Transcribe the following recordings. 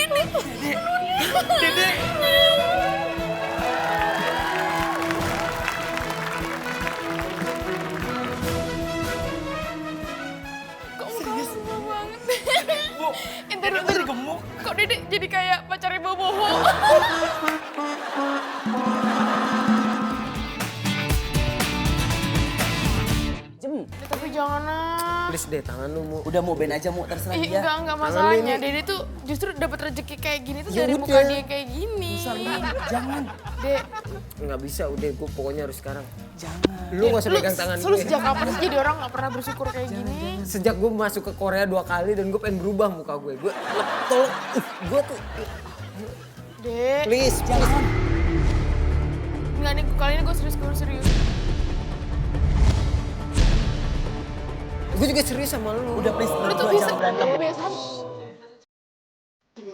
Dede. Kok muka lu semua banget? Bu, Entar Dede tadi gemuk. Kok Dede jadi kayak pacarnya Boboho? Jem, Tapi jangan ah. Please deh, tangan lu mau. udah mau band aja mau terserah Ih, dia. enggak Tangan masalahnya. ini. Dede tuh justru dapat rezeki kayak gini tuh Ya dari udah. muka dia kayak gini. Jangan, Dek, Nggak bisa, udah gue pokoknya harus sekarang. jangan. Lu nggak usah pegang tangan lu gue. sejak kapan sih jadi orang nggak pernah bersyukur kayak gini? Sejak gue masuk ke Korea 2 kali dan gue pengen berubah muka gue. Gue tolong, gue tuh Dek, please. Jangan. enggak nih kali ini gue serius. Gue juga serius sama lu. Udah please, Lu tuh berdua bisa jangan berantem. kebiasaan.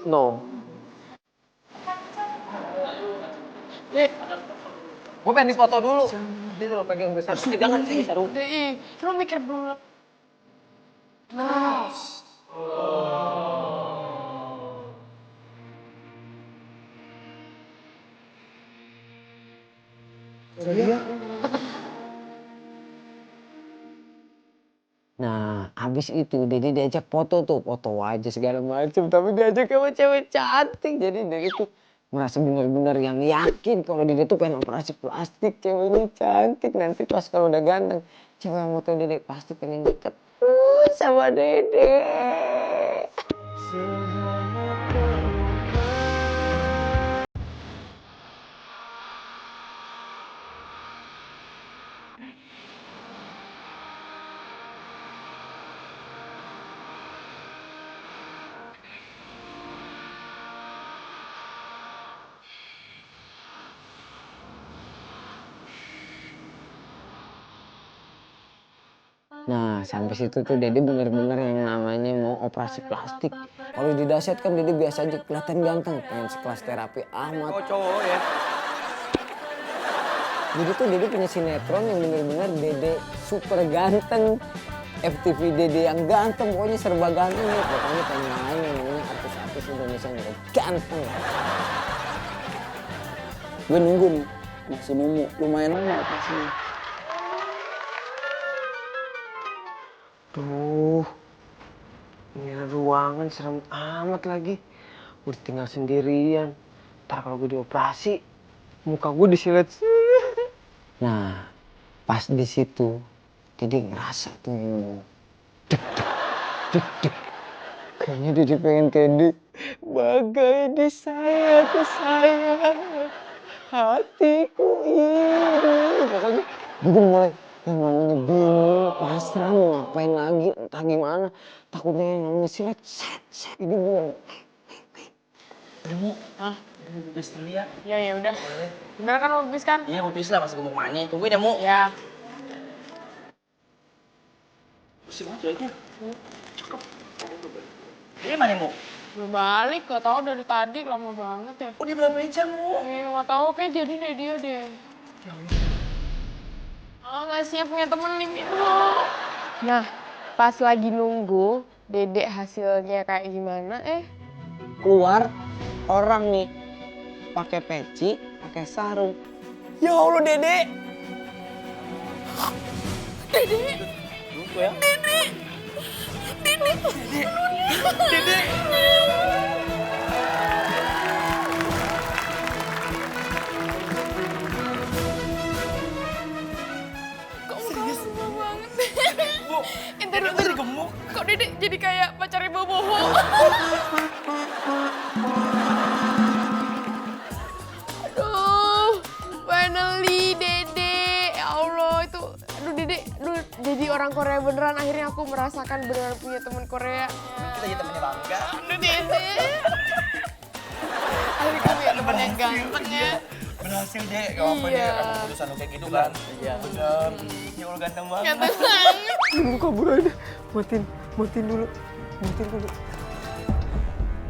No. Dek, Gue pengen dipoto dulu. Dia tuh pegang besar. Jangan sih, Saru. Dek, lu mikir belum? Nah, Nah, abis itu Dede diajak foto tuh, foto wajah segala macem. Tapi diajak sama cewek cantik. Jadi Dede tuh merasa benar-benar yang yakin kalau Dede tuh pengen operasi plastik. Ceweknya cantik. Nanti pas kalau udah ganteng, cewek yang foto Dede pasti pengen deket sama Dede. Nah, sampai situ tuh Dede bener-bener yang namanya mau operasi plastik. Kalau di Dasyat kan Dede biasa aja kelihatan ganteng, pengen sekelas terapi Ahmad. Oh cowok ya. Jadi tuh Dede punya sinetron yang bener-bener Dede super ganteng. FTV Dede yang ganteng, pokoknya serba ganteng nih. Pokoknya pengen lain yang namanya artis-artis Indonesia yang ganteng. Gue nunggu nih, masih nunggu. Lumayan lama operasinya. Duh, ini ruangan serem amat lagi. Udah tinggal sendirian. Ntar kalau gue dioperasi, muka gue disilet. Nah, pas di situ, Dede ngerasa tuh. Dek. Kayaknya Dede pengen Candy. Bagai disayang, hatiku ini. Pokoknya Dede mulai yang namanya bingung, pasrah mau ngapain lagi, entah gimana. Takutnya yang namanya silet, set. Ini bingung. Udah mau, Hah? udah dulu ya. Ya udah. Bener kan lu habis kan? Iya, mau bisa lah, masa gue mau kemana. Tungguin ya, Mu. Ya. Bersih banget ceweknya. Cakep. Ini mana, Mu? Belum balik, gak tau dari tadi lama banget ya. Oh, dia belum meja, Mu. Gak tau, kayak dia deh. Ya Allah. Gak siap punya temen nih, Mino. Nah, pas lagi nunggu Dedek hasilnya kayak gimana, Keluar orang nih pakai peci, pakai sarung. Ya Allah, Dede. Lupa ya. Dede. Kok muka lu semua banget? Bu, Dede tadi gemuk. Kok Dedek jadi kayak pacarnya Boboho? Aduh, finally Dede. Ya Allah, itu aduh Dede, jadi orang Korea beneran. Akhirnya aku merasakan beneran punya teman Korea. Kita jadi temennya Bangga. Aduh Dede. Akhirnya kamu ya teman yang ganteng ya. Berhasil, Dek. Gak apa-apa, Iya. Dek. Emang keputusan lu kayak gitu kan. Iya. Bener. Ya Allah, ganteng banget. Ganteng banget. Gue kabur aja. Matiin dulu.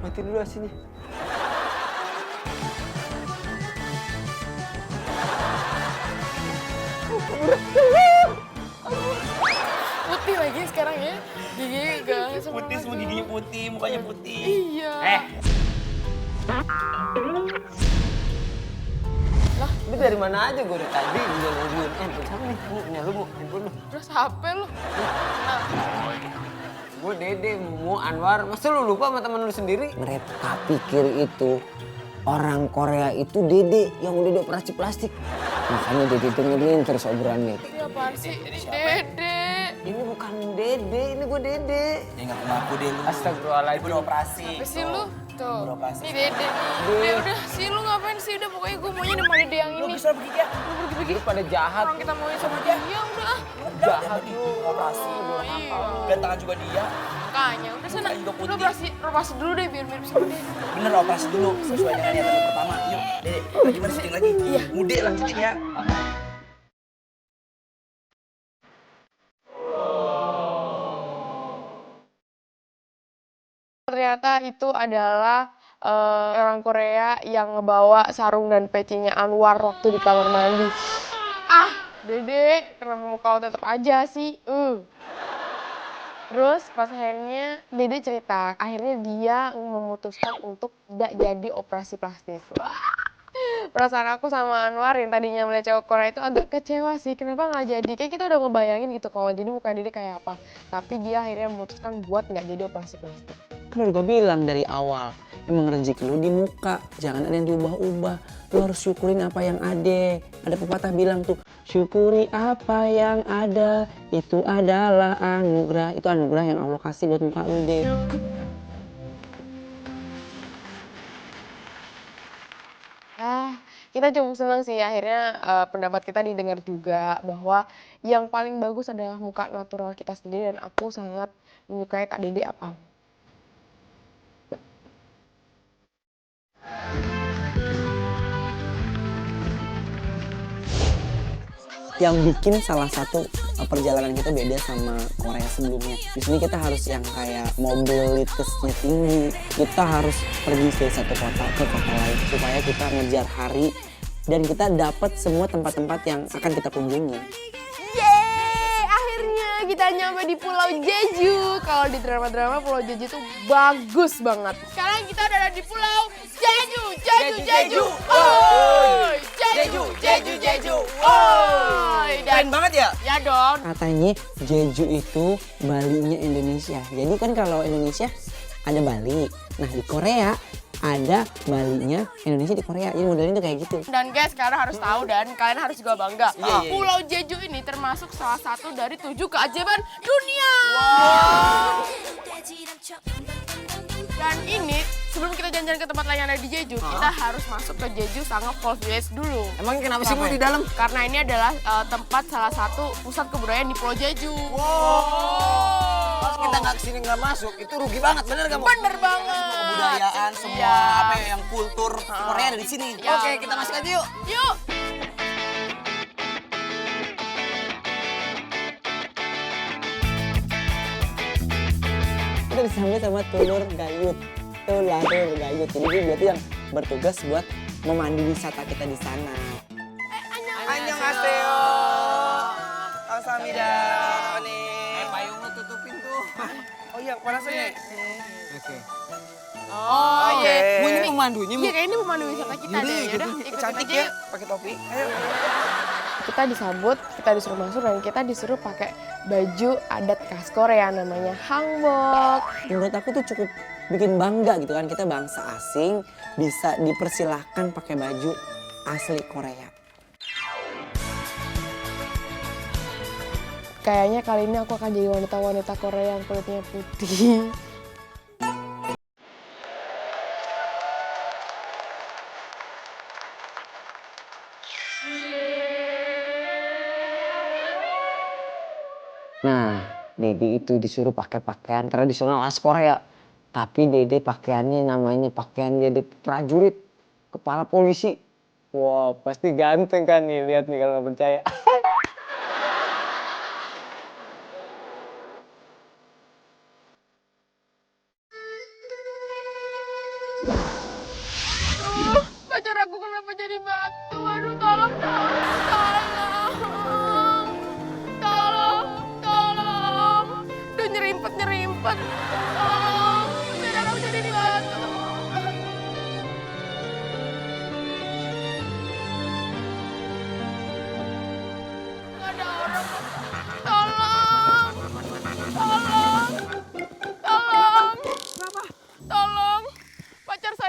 Matiin dulu aslinya. Putih lagi sekarang ya. Giginya gak Putih semua giginya putih, mukanya putih. Iya. Lah, lu dari mana aja? Gue udah tadi udah nungguin. Siapa nih? Ini punya lu, Bu. Handphone lu. Terus HP lu. Nah, Gue Dede, Mumu, Anwar. Masa lu lupa sama temen lu sendiri? Mereka pikir itu orang Korea itu Dede yang udah dioperasi plastik. Makanya Dede dengerin terus obrolannya. ini apaan sih? Dede. Ini bukan Dede, ini gue Dede. Ya nggak ngaku deh lu. Astagfirullahaladzim. Udah operasi. Apa sih lu? Tuh, Beroperasi. ini Dede nih. Udah sih lu ngapain sih? Udah pokoknya gue maunya sama Dede yang Lu ini. bisa pergi ya? Lu pergi-pergi. Lu pada jahat. Orang kita maunya sama dia. Ya udah ah. Jahat Pergi lu. operasi. Oh, iya. Gantangan juga dia. Makanya, udah sana. Mukanya juga Lu putih. operasi dulu deh biar mirip sama dia. Bener operasi dulu sesuai dengan niatan lu pertama. Yuk, Dede. Gimana syuting lagi? Iya. Mudik lah syuting ya. Ternyata itu adalah orang Korea yang ngebawa sarung dan pecinya Anwar waktu di kamar mandi. Ah, Dede, kenapa muka lo tetap aja sih? Terus pas akhirnya Dede cerita, akhirnya dia memutuskan untuk tidak jadi operasi plastik. Wah. Perasaan aku sama Anwar yang tadinya melihat cewek Korea itu agak kecewa sih. Kenapa nggak jadi? Kayak kita udah ngebayangin gitu kalau jadi muka Dede kayak apa. Tapi dia akhirnya memutuskan buat nggak jadi operasi plastik. Kan udah gue bilang dari awal, emang rezeki lu di muka, jangan ada yang diubah-ubah. Lu harus syukurin apa yang ada. Ada pepatah bilang tuh, syukuri apa yang ada, itu adalah anugerah. Itu anugerah yang Allah kasih buat muka lu deh. Kita cukup senang sih akhirnya pendapat kita didengar juga bahwa yang paling bagus adalah muka natural kita sendiri dan aku sangat menyukai Kak Dede apa. Yang bikin salah satu perjalanan kita beda sama Korea sebelumnya. Di sini kita harus yang kayak mobilitasnya tinggi. Kita harus pergi dari satu kota ke kota lain supaya kita ngejar hari dan kita dapat semua tempat-tempat yang akan kita kunjungi. Yeay, akhirnya kita nyampe di Pulau Jeju. Kalau di drama-drama Pulau Jeju tuh bagus banget. Sekarang kita udah ada di Pulau Jeju. Jeju. Oi, Jeju. Oi, Keren banget ya? ya dong. Katanya Jeju itu Balinya Indonesia. Jadi kan kalau Indonesia ada Bali. Nah di Korea ada Balinya Indonesia di Korea. Jadi modelnya tuh kayak gitu. Dan guys, kalian harus tahu dan kalian harus juga bangga. Iya. Pulau Jeju ini termasuk salah satu dari 7 keajaiban dunia. Dan ini sebelum kita jalan-jalan ke tempat lain yang ada di Jeju, kita harus masuk ke Jeju Sangha Falls Village dulu. Emang kenapa sih mau di dalam? Karena ini adalah tempat salah satu pusat kebudayaan di Pulau Jeju. Kalau kita nggak kesini nggak masuk, itu rugi banget, bener nggak? Bener banget. Semua kebudayaan, semua Iya. apa ya, yang kultur Korea ada di sini. Iya. Oke, kita masuk aja yuk. Yuk. Kita disambut sama Tulur Gayut. Tulur Gayut. Jadi dia berarti yang bertugas buat memandu wisata kita di sana. Annyeonghaseyo. Kamsahamnida. Apa nih? Payung lu tutupin tuh. Oh iya, panasnya. Oke. Oh Oke. iya. Mau ini pemandunya Iya, kayaknya pemandu wisata kita deh. Yaudah, ikut Cantik aja ya, yuk. pakai topi. Ayo. Kita disambut, kita disuruh masuk dan kita disuruh pakai baju adat khas Korea namanya hanbok. Menurut aku tuh cukup bikin bangga gitu kan. Kita bangsa asing bisa dipersilahkan pakai baju asli Korea. Kayaknya kali ini aku akan jadi wanita-wanita Korea yang kulitnya putih. Nah, Dede itu disuruh pakai pakaian tradisional khas Korea. Tapi Dede pakaiannya namanya pakaian Dede prajurit, kepala polisi. Wah, pasti ganteng kan nih, lihat nih kalau nggak percaya. Pacar aku kenapa jadi batu? Aduh, tolong. Duh, nyerimpet. Tolong, pacar aku jadi batu.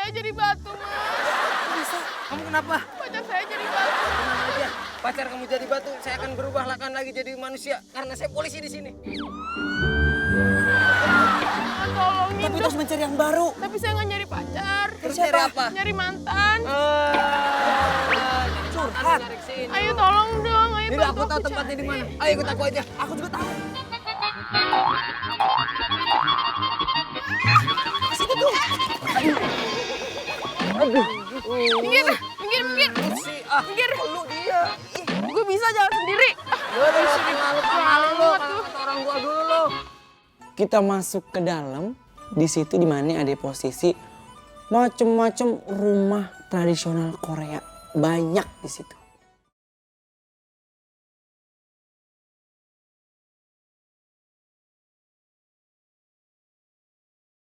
saya jadi batu, Mas. Bisa. Kamu kenapa? Pacar saya jadi batu. Tenang aja. Pacar kamu jadi batu, saya akan berubah lagi jadi manusia karena saya polisi di sini. Tolongin Tapi dong. terus mencari yang baru. Tapi saya nggak nyari pacar. Terus nyari apa? Nyari mantan. Curhat. Ayo tolong dong, ayo Ini bantu aku tahu tempatnya di mana. Ayo ikut aku aja. Aku juga tahu. Situ tuh. Minggir, minggir, minggir. Si ah, Minggir. lu dia. Gue bisa jalan sendiri. Orang gua dulu lo. Kita masuk ke dalam. Di situ di mana ada posisi macem-macem rumah tradisional Korea. Banyak di situ.